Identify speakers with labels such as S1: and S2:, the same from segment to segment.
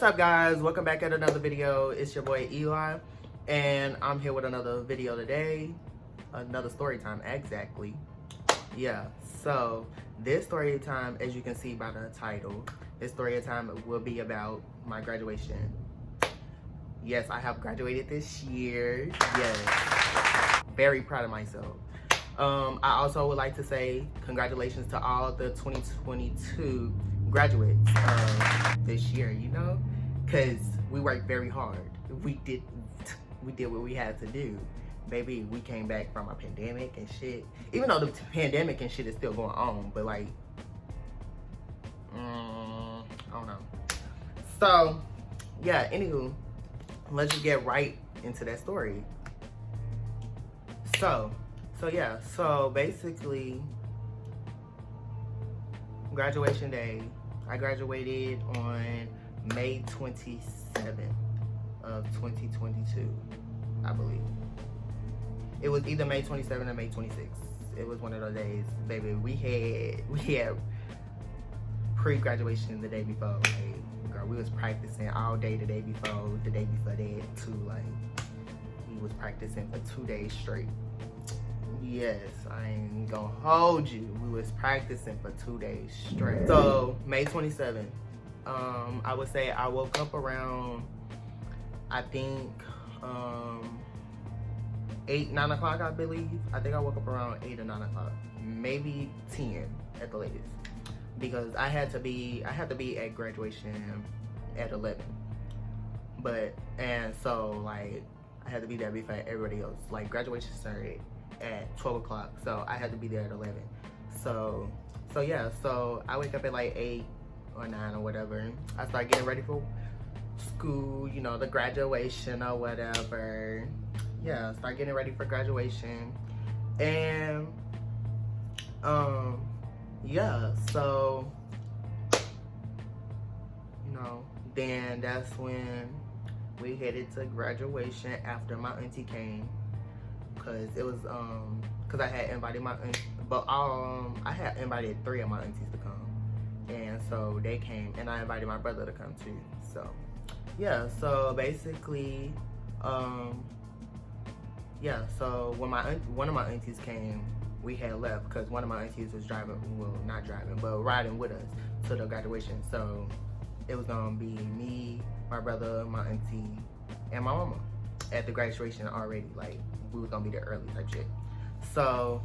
S1: What's up, guys? Welcome back at another video. It's your boy Eli, and I'm here with another video today. Another story time, exactly. Yeah, so this story time, as you can see by the title, this story time will be about my graduation. Yes, I have graduated this year. Yes, very proud of myself. I also would like to say congratulations to all the 2022 graduates this year, you know, because we worked very hard. We did what we had to do. Baby, we came back from a pandemic and shit. Even though the pandemic and shit is still going on, but like, I don't know. So, yeah, anywho, let's just get right into that story. So basically, graduation day, I graduated on May 27th of 2022, I believe. It was either May 27th or May 26th. It was one of those days, baby. We had pre-graduation the day before. Like, girl, we was practicing all day the day before that too. Like, we was practicing for 2 days straight. Yes, I ain't gonna hold you. We was practicing for 2 days straight. So May 27th, I would say I woke up around, I think, 8, 9 o'clock, I believe. I think I woke up around 8 or 9 o'clock, maybe 10 at the latest, because I had to be at graduation at 11. And so like I had to be there before everybody else. Like, graduation started at 12 o'clock, so I had to be there at 11. So yeah, so I wake up at like 8 or 9 or whatever. I start getting ready for school, you know, the graduation or whatever. Yeah, start getting ready for graduation. And yeah, so, you know, then that's when we headed to graduation after my auntie came. Cause it was cause I had invited my aunt, but I had invited 3 of my aunties to come, and so they came, and I invited my brother to come too. So yeah, so basically, yeah, so when one of my aunties came, we had left because one of my aunties was not driving, but riding with us to the graduation. So it was gonna be me, my brother, my auntie, and my mama at the graduation already. Like, we was gonna be there early type shit. So,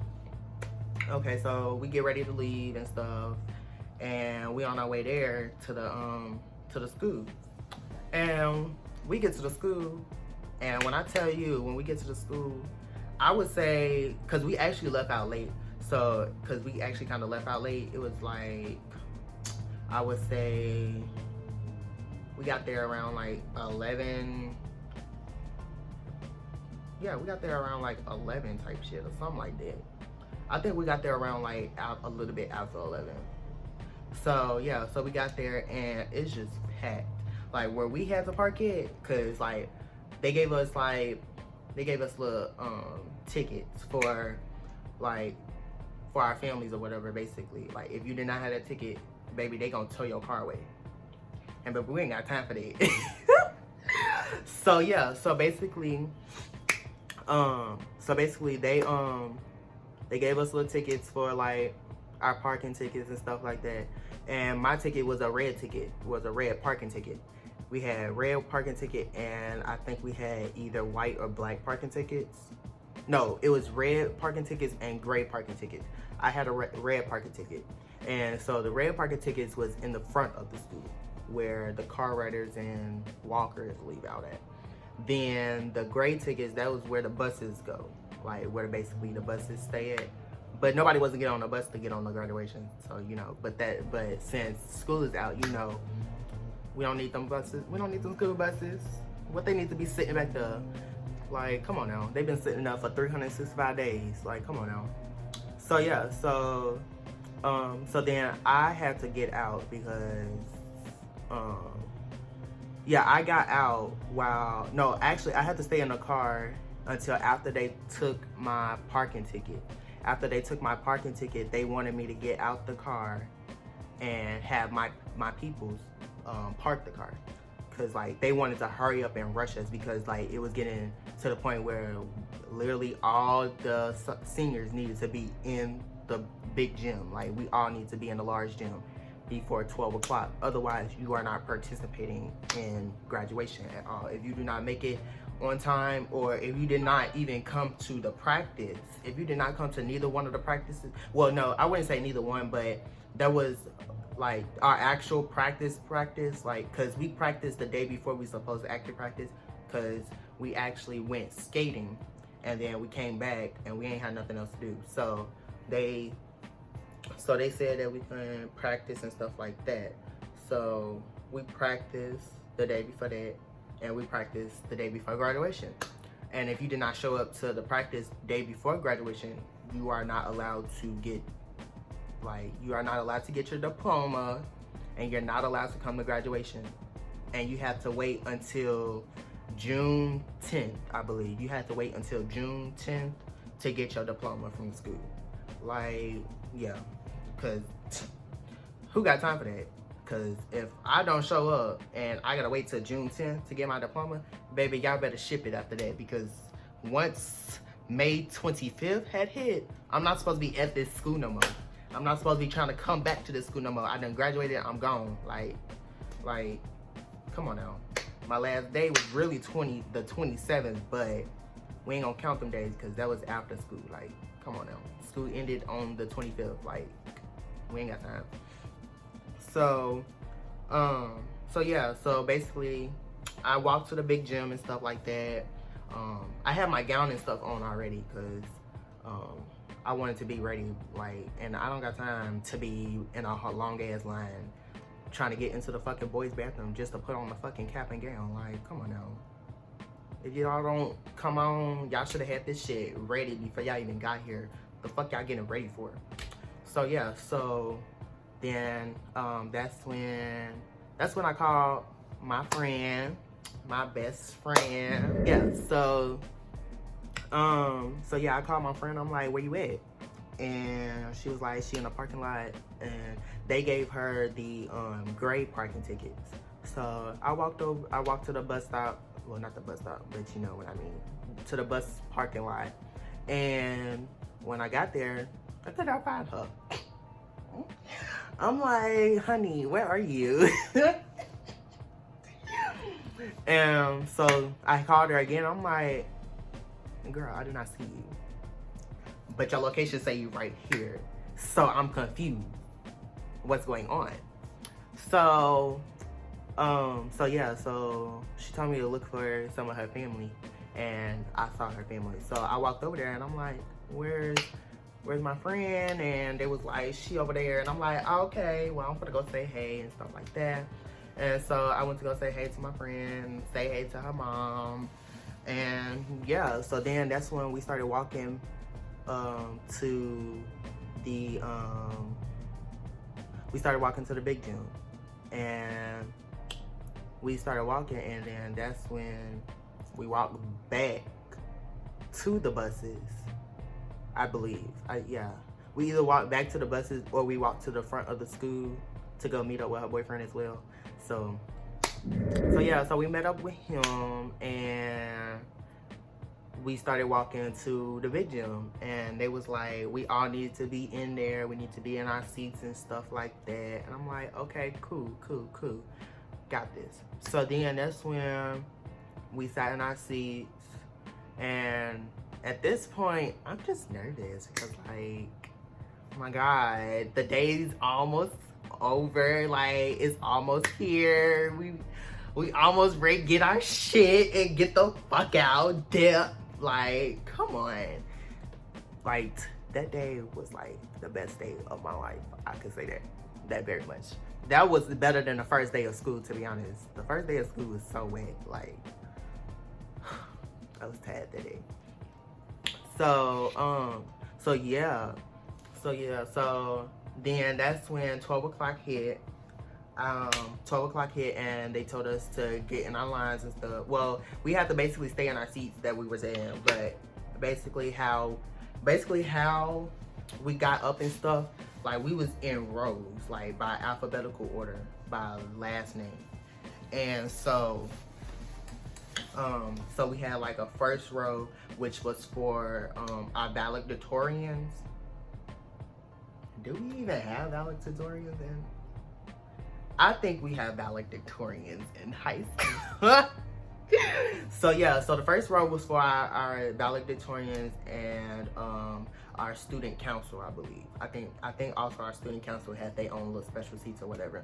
S1: okay, so we get ready to leave and stuff, and we on our way there to the school. And we get to the school, and when I tell you, when we get to the school, I would say, cause we actually left out late. So, cause we actually kind of left out late, it was like, I would say, we got there around like 11. Yeah, we got there around like 11 type shit or something like that. I think we got there around like a little bit after 11. So yeah, so we got there and it's just packed. Like, where we had to park it, cause like they gave us little tickets for our families or whatever, basically. Like, if you did not have that ticket, baby, they gonna tow your car away. And but we ain't got time for that. So yeah, so basically they gave us little tickets for like our parking tickets and stuff like that. And my ticket was a red parking ticket. We had red parking ticket, and I think we had either white or black parking tickets. No, it was red parking tickets and gray parking tickets. I had a red parking ticket. And so the red parking tickets was in the front of the school, where the car riders and walkers leave out at. Then the gray tickets, that was where the buses go, like where basically the buses stay at. But nobody wasn't getting on the bus to get on the graduation, so you know. But since school is out, you know, we don't need them buses. We don't need them school buses. What they need to be sitting back there? Like, come on now. They've been sitting up for 365 days. Like, come on now. So yeah, so then I had to get out because yeah, I got out I had to stay in the car until after they took my parking ticket. After they took my parking ticket, they wanted me to get out the car and have my peoples park the car. because like they wanted to hurry up and rush us because like it was getting to the point where literally all the seniors needed to be in the big gym. Like we all need to be in the large gym before 12 o'clock. Otherwise, you are not participating in graduation at all. If you do not make it on time, or if you did not even come to the practice, if you did not come to neither one of the practices, well, no, I wouldn't say neither one, but that was like our actual practice, like, because we practiced the day before we supposed to actually practice, because we actually went skating and then we came back and we ain't had nothing else to do. So they said that we can practice and stuff like that. So we practiced the day before that, and we practiced the day before graduation. And if you did not show up to the practice day before graduation, you are not allowed to get, like, you are not allowed to get your diploma, and you're not allowed to come to graduation. And you have to wait until June 10th, I believe. You have to wait until June 10th to get your diploma from school. Like, yeah, because who got time for that? Because if I don't show up and I gotta wait till June 10th to get my diploma, baby, y'all better ship it after that, because once May 25th had hit, I'm not supposed to be at this school no more. I'm not supposed to be trying to come back to this school no more. I done graduated, I'm gone. Like, come on now. My last day was really the 27th, but we ain't gonna count them days because that was after school. Like, come on now. School ended on the 25th. Like, we ain't got time. So yeah, so basically I walked to the big gym and stuff like that. I had my gown and stuff on already because I wanted to be ready, like, and I don't got time to be in a long ass line trying to get into the fucking boys' bathroom just to put on the fucking cap and gown. Like, come on now. If y'all don't come on, y'all should have had this shit ready before y'all even got here. The fuck y'all getting ready for? So yeah, so then that's when I called my friend, my best friend. Yeah, so yeah, I called my friend. I'm like, where you at? And she was like, she in the parking lot, and they gave her the gray parking tickets. So I walked to the bus stop. Well, not the bus stop, but you know what I mean. To the bus parking lot. And when I got there, I could not find her. I'm like, honey, where are you? And so I called her again. I'm like, girl, I do not see you, but your location say you right here. So I'm confused. What's going on? So yeah, so she told me to look for some of her family, and I saw her family. So I walked over there and I'm like, where's my friend? And they was like, she over there. And I'm like, oh, okay, well, I'm gonna go say hey and stuff like that. And so I went to go say hey to my friend, say hey to her mom. And yeah, so then that's when we started walking to the big gym. And we started walking, and then that's when we walked back to the buses, I believe. Yeah, we either walked back to the buses or we walked to the front of the school to go meet up with her boyfriend as well. So yeah, so we met up with him and we started walking to the big gym, and they was like, we all need to be in there, we need to be in our seats and stuff like that. And I'm like, okay, cool, got this. So then that's when we sat in our seats, and at this point I'm just nervous because, like, oh my god, the day's almost over. Like, it's almost here. We almost ready to get our shit and get the fuck out there. Like, come on. Like, that day was like the best day of my life. I could say that very much. That was better than the first day of school, to be honest. The first day of school was so wet. Like, I was tired that day. So then that's when 12 o'clock hit. 12 o'clock hit, and they told us to get in our lines and stuff. Well, we had to basically stay in our seats that we was in, but basically how we got up and stuff, like, we was in rows, like, by alphabetical order, by last name. And so we had like a first row, which was for our valedictorians. Do we even have valedictorians in? I think we have valedictorians in high school. So yeah, so the first row was for our valedictorians and our student council, I believe. I think also our student council had their own little special seats or whatever.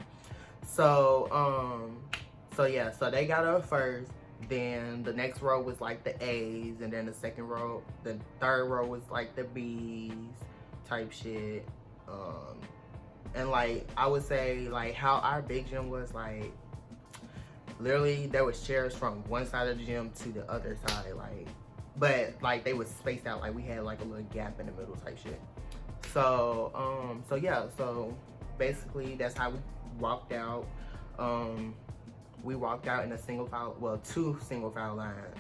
S1: So so yeah, so they got up first. Then the next row was like the A's, and then the third row was like the B's type shit. And like I would say like how our big gym was like, literally there was chairs from one side of the gym to the other side, like, but like they was spaced out, like we had like a little gap in the middle type shit. So yeah, so basically that's how we walked out. We walked out in a single file, well, 2 single file lines,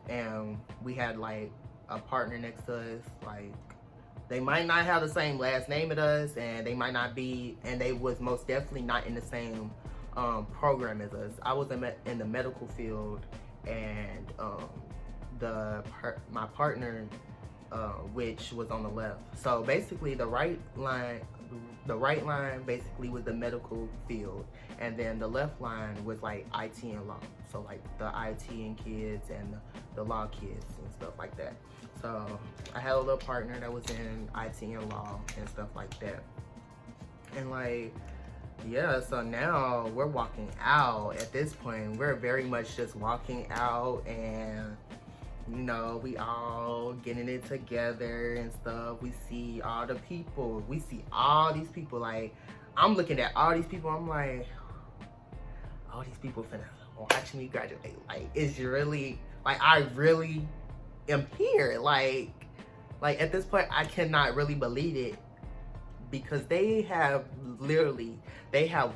S1: and we had like a partner next to us. Like they might not have the same last name as us, and they might not be, and they was most definitely not in the same program as us. I was in the medical field, and my partner, which was on the left. So basically, the right line basically was the medical field, and then the left line was like IT and law. So like the IT and kids and the law kids and stuff like that. So I had a little partner that was in IT and law and stuff like that. And like, yeah, so now we're walking out. At this point, we're very much just walking out, and you know, we all getting it together and stuff. We see all the people. We see all these people. Like, I'm looking at all these people. I'm like, all these people finna watch me graduate. Like, it's really, like, I really am here. Like at this point, I cannot really believe it, because they have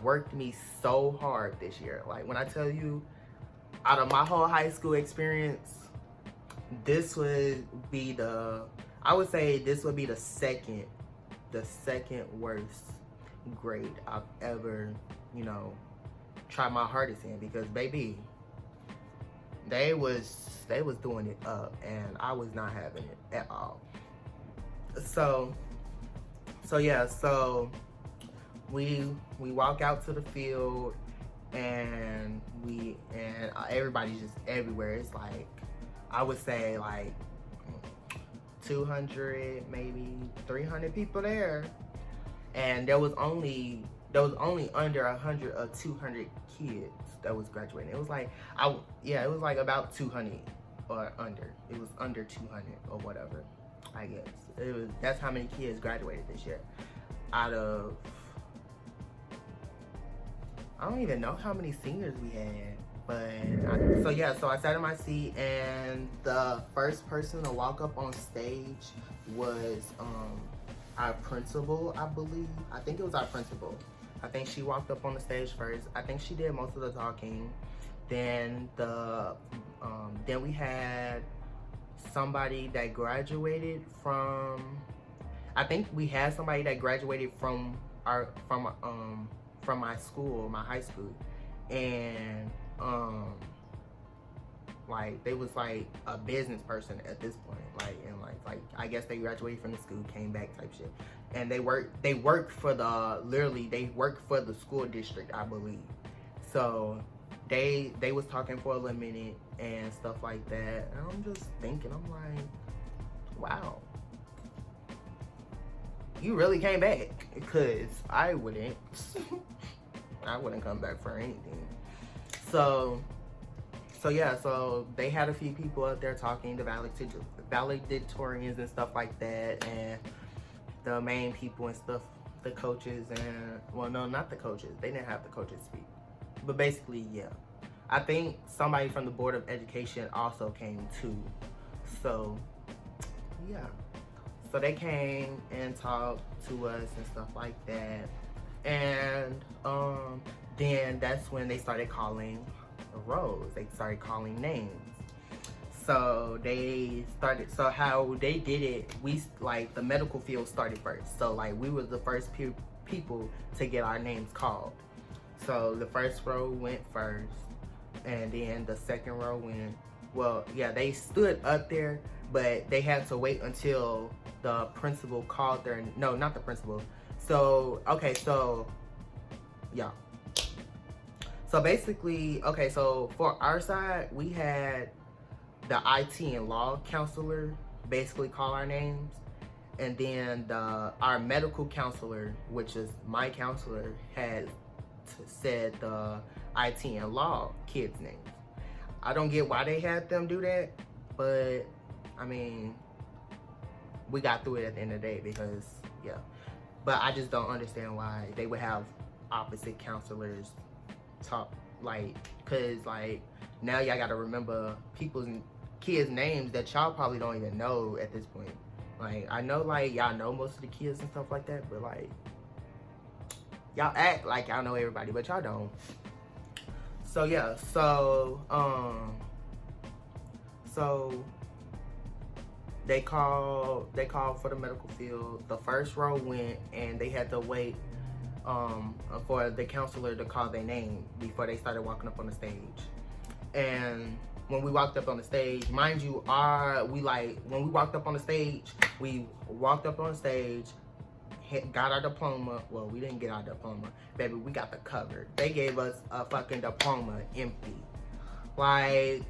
S1: worked me so hard this year. Like, when I tell you, out of my whole high school experience, this would be I would say this would be the second worst grade I've ever, you know, tried my hardest in, because baby, they was doing it up, and I was not having it at all. So yeah, so we walk out to the field, and everybody's just everywhere. It's like, I would say like 200, maybe 300 people there, and there was only under 100 or 200 kids that was graduating. It was like it was like about 200 or under. It was under 200 or whatever, I guess. That's how many kids graduated this year. Out of, I don't even know how many seniors we had. But so I sat in my seat, and the first person to walk up on stage was our principal, I believe. I think it was our principal. I think she walked up on the stage first. I think she did most of the talking. Then then we had somebody that graduated from. I think we had somebody that graduated from my school, my high school, and like they was like a business person at this point, like, and like I guess they graduated from the school, came back type shit, and they worked for the school district, I believe. So they was talking for a little minute and stuff like that, and I'm just thinking, I'm like, wow, you really came back, because I wouldn't come back for anything. So yeah, so they had a few people up there talking, the valedictorians and stuff like that, and the main people and stuff, the coaches, and, well, no, not the coaches. They didn't have the coaches speak. But basically, yeah. I think somebody from the Board of Education also came too. So, yeah. So they came and talked to us and stuff like that. And then that's when they started calling roles. They started calling names. So how they did it, the medical field started first. So like we were the first people to get our names called. So the first row went first, and then the second row went. Well, yeah, they stood up there, but they had to wait until the principal called their. No, not the principal. So okay, so yeah. So basically, okay, so for our side, we had the IT and law counselor basically call our names, and then our medical counselor, which is my counselor, had said the IT and law kids' names. I don't get why they had them do that, but I mean, we got through it at the end of the day because, yeah. But I just don't understand why they would have opposite counselors talk, like, cause like now y'all gotta remember people's kids' names that y'all probably don't even know at this point. Like, I know like y'all know most of the kids and stuff like that, but like y'all act like y'all know everybody, but y'all don't. So yeah, so they called for the medical field. The first row went, and they had to wait for the counselor to call their name before they started walking up on the stage. And when we walked up on the stage, mind you, when we walked up on the stage, got our diploma. Well, we didn't get our diploma, baby. We got the cover. They gave us a fucking diploma empty. Like,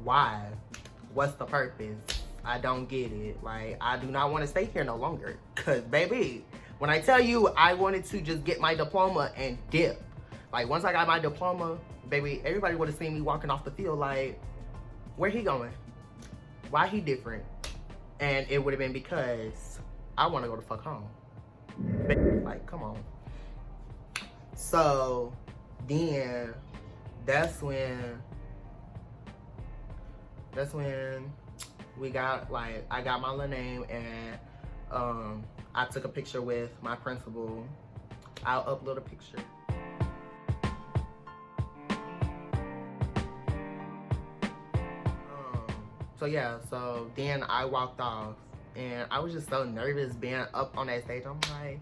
S1: why? What's the purpose? I don't get it. Like, I do not want to stay here no longer. Cause baby, when I tell you I wanted to just get my diploma and dip. Like, once I got my diploma, baby, everybody would have seen me walking off the field like, where he going? Why he different? And it would have been because I want to go the fuck home. Like, come on. So then that's when we got, like, I got my little name, and I took a picture with my principal. I'll upload a picture. So yeah, so then I walked off, and I was just so nervous being up on that stage. I'm like,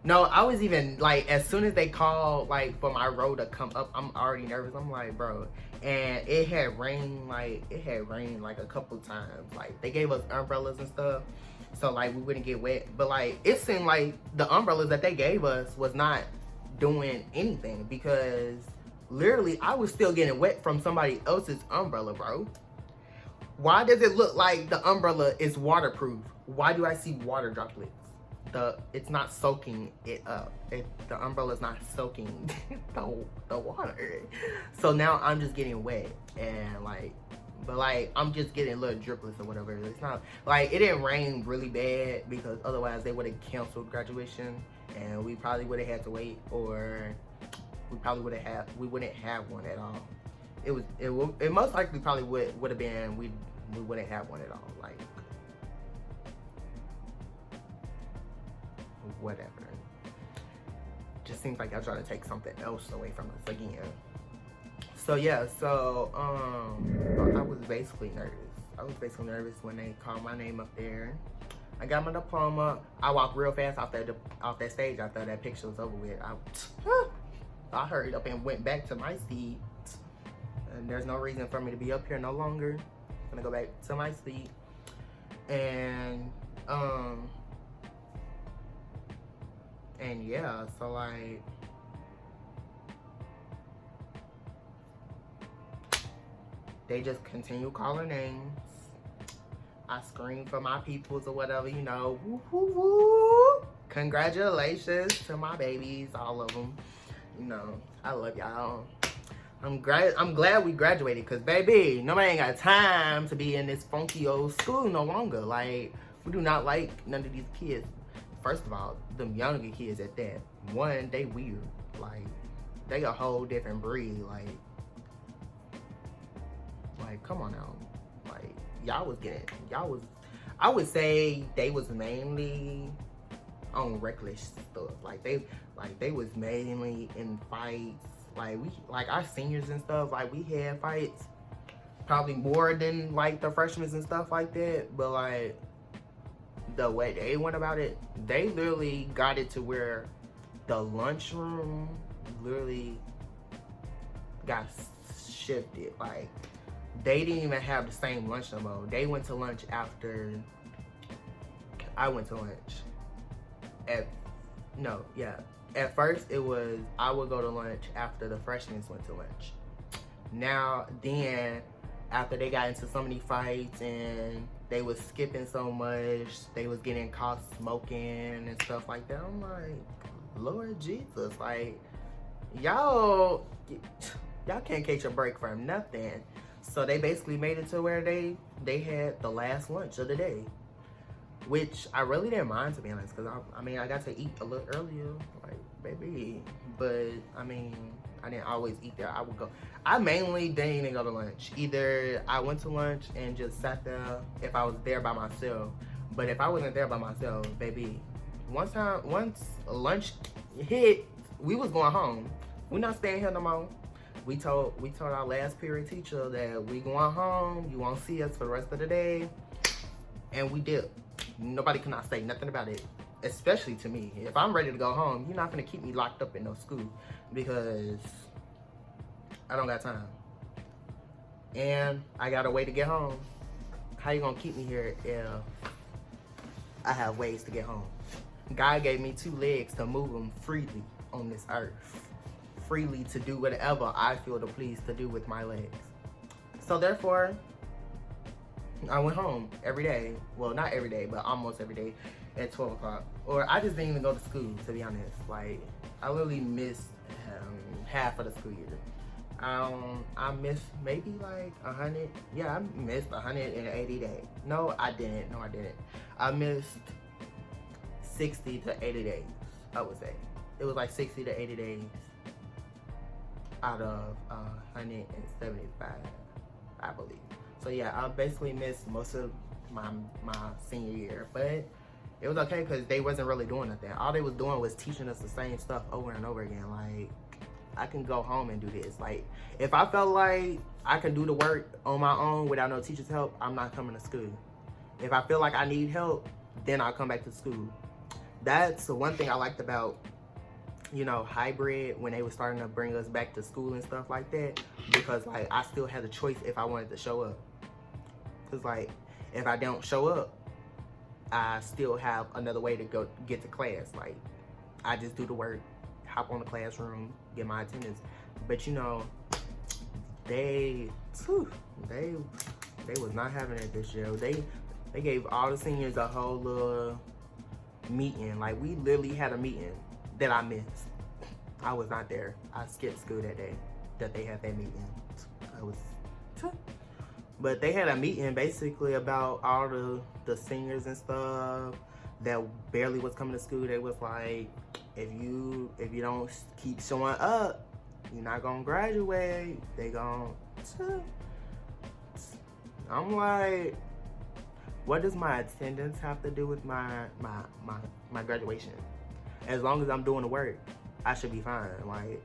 S1: no, I was even like, as soon as they called like for my row to come up, I'm already nervous. I'm like, bro, and it had rained like a couple times. Like, they gave us umbrellas and stuff, so like we wouldn't get wet. But like, it seemed like the umbrellas that they gave us was not doing anything, because literally I was still getting wet from somebody else's umbrella, bro. Why does it look like the umbrella is waterproof? Why do I see water droplets? It's not soaking it up. The umbrella is not soaking the water. So now I'm just getting wet, and like, but like, I'm just getting little driplets or whatever. It's not like, it didn't rain really bad, because otherwise they would have canceled graduation, and we probably would have had to wait, or we wouldn't have one at all. It most likely probably would have been we wouldn't have one at all. Like, whatever. Just seems like y'all trying to take something else away from us again. So yeah, so I was basically nervous when they called my name up there. I got my diploma. I walked real fast off that stage after that picture was over with. I hurried up and went back to my seat. And there's no reason for me to be up here no longer. I'm gonna go back to my seat. And yeah, so like, they just continue calling names. I scream for my peoples or whatever, you know. Woo, woo, woo. Congratulations to my babies, all of them. You know, I love y'all. I'm glad we graduated, because baby, nobody ain't got time to be in this funky old school no longer. Like, we do not like none of these kids. First of all, them younger kids at that. One, they weird. Like, they a whole different breed. Like, come on now. Like, I would say they was mainly on reckless stuff. Like, they was mainly in fights. Like our seniors and stuff, like, we had fights probably more than like the freshmen and stuff like that. But like, the way they went about it, they literally got it to where the lunchroom literally got shifted. Like, they didn't even have the same lunch no more. They went to lunch after I went to lunch. At first it was I would go to lunch after the freshmen went to lunch. Now, then, after they got into so many fights and they was skipping so much, they was getting caught smoking and stuff like that. I'm like, Lord Jesus, like, y'all can't catch a break from nothing. So they basically made it to where they had the last lunch of the day, which I really didn't mind, to be honest, because I got to eat a little earlier, like, baby. But I mean, I didn't always eat there. I mainly didn't even go to lunch. Either I went to lunch and just sat there if I was there by myself. But if I wasn't there by myself, baby, once lunch hit, we was going home. We're not staying here no more. We told our last period teacher that we going home. You won't see us for the rest of the day. And we did. Nobody cannot say nothing about it, especially to me. If I'm ready to go home, you're not gonna keep me locked up in no school, because I don't got time. And I got a way to get home. How you gonna keep me here if I have ways to get home? God gave me 2 legs to move them freely on this earth. Freely to do whatever I feel to please to do with my legs. So therefore, I went home every day. Well, not every day, but almost every day at 12 o'clock. Or I just didn't even go to school, to be honest. Like, I literally missed half of the school year. I missed maybe like 100. Yeah, I missed 180 days. No, I didn't. I missed 60 to 80 days, I would say. It was like 60 to 80 days out of 175, I believe. So yeah, I basically missed most of my senior year, but it was okay because they wasn't really doing nothing. All they was doing was teaching us the same stuff over and over again. Like, I can go home and do this. Like, if I felt like I could do the work on my own without no teacher's help, I'm not coming to school. If I feel like I need help, then I'll come back to school. That's the one thing I liked about, hybrid, when they were starting to bring us back to school and stuff like that, because like I still had a choice if I wanted to show up. Because like, if I don't show up, I still have another way to go get to class. Like, I just do the work, hop on the classroom, get my attendance. But they was not having it this year. They gave all the seniors a whole little meeting. Like, we literally had a meeting that I missed. I was not there. I skipped school that day that they had that meeting. But they had a meeting basically about all the seniors and stuff that barely was coming to school. They was like, if you don't keep showing up, you're not gonna graduate. They gonna. I'm like, what does my attendance have to do with my graduation? As long as I'm doing the work, I should be fine. Like,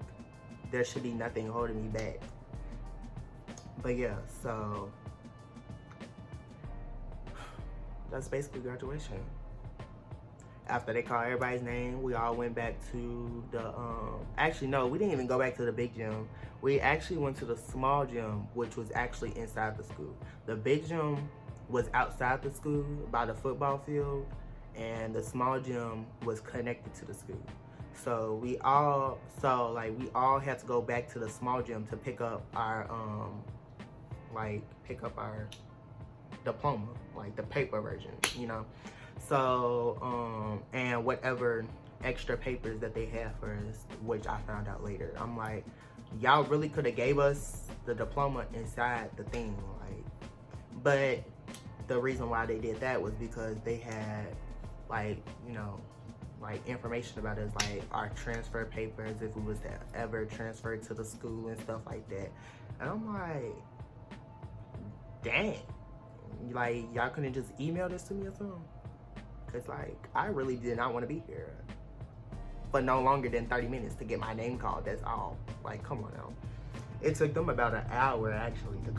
S1: there should be nothing holding me back. But yeah, so that's basically graduation. After they called everybody's name, we all went back to the, actually no, we didn't even go back to the big gym. We actually went to the small gym, which was actually inside the school. The big gym was outside the school by the football field, and the small gym was connected to the school. So we all had to go back to the small gym to pick up our diploma, like the paper version, So and whatever extra papers that they had for us, which I found out later. I'm like, y'all really could have gave us the diploma inside the thing, like, but the reason why they did that was because they had information about us, like our transfer papers, if we was to ever transfer to the school and stuff like that. And I'm like, dang, like, y'all couldn't just email this to me or something? Cause like, I really did not want to be here for no longer than 30 minutes to get my name called. That's all. Like, come on now. It took them about an hour actually to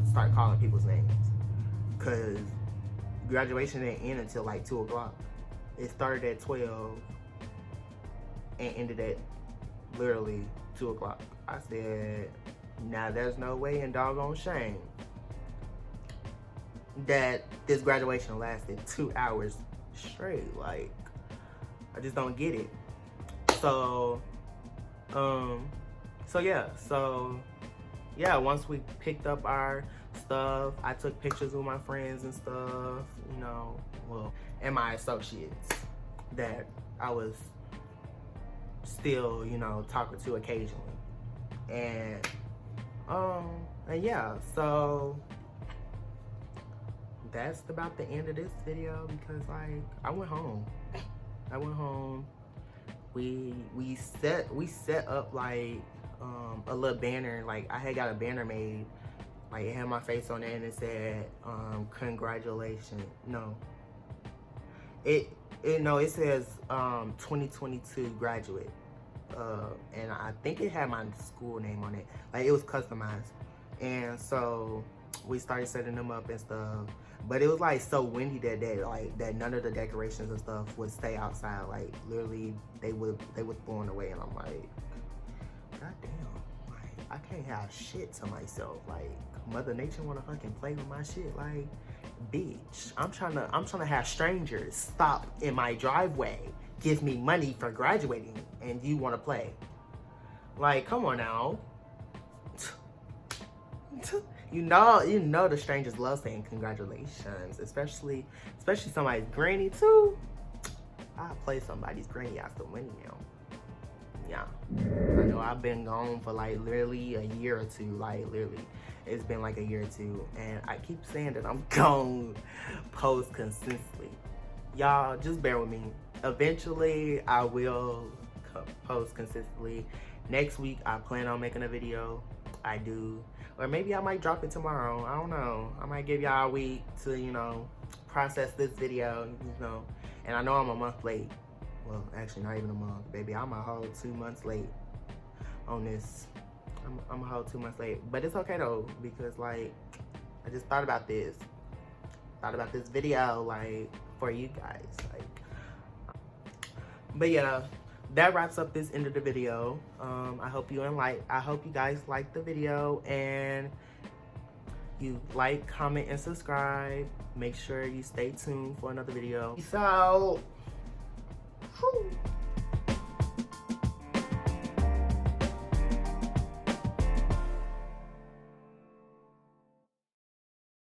S1: start calling people's names, cause graduation didn't end until like 2 o'clock. It started at 12 and ended at literally 2 o'clock. I said, now there's no way in doggone shame that this graduation lasted 2 hours straight. Like, I just don't get it. So yeah, once we picked up our stuff, I took pictures with my friends and stuff, you know, well, and my associates that I was still, you know, talking to occasionally. And yeah, so that's about the end of this video, because like I went home. We set up like a little banner. Like I had got a banner made, like it had my face on it and it said congratulations. It says 2022 graduate, and I think it had my school name on it. Like it was customized. And so we started setting them up and stuff, but it was like so windy that day, like that none of the decorations and stuff would stay outside. Like literally they was blowing away, and I'm like, god damn, like I can't have shit to myself. Like Mother Nature wanna fucking play with my shit. Like, bitch, I'm trying to have strangers stop in my driveway, give me money for graduating, and you wanna play. Like, come on now. You know the strangers love saying congratulations, especially somebody's granny too. I'll play somebody's granny out the window. Yeah, I know I've been gone for like literally a year or two. Like literally, it's been like a year or two, and I keep saying that I'm gonna post consistently. Y'all just bear with me. Eventually, I will post consistently. Next week, I plan on making a video. I do. Or maybe I might drop it tomorrow. I don't know. I might give y'all a week to, you know, process this video, you know. And I know I'm a month late. Well, actually, not even a month, baby. I'm a whole 2 months late on this. I'm a whole 2 months late. But it's okay, though, because, like, I just thought about this. Thought about this video, like, for you guys. Like, but, yeah. That wraps up this end of the video. I hope you guys liked the video, and you like, comment, and subscribe. Make sure you stay tuned for another video. Peace out. Whew.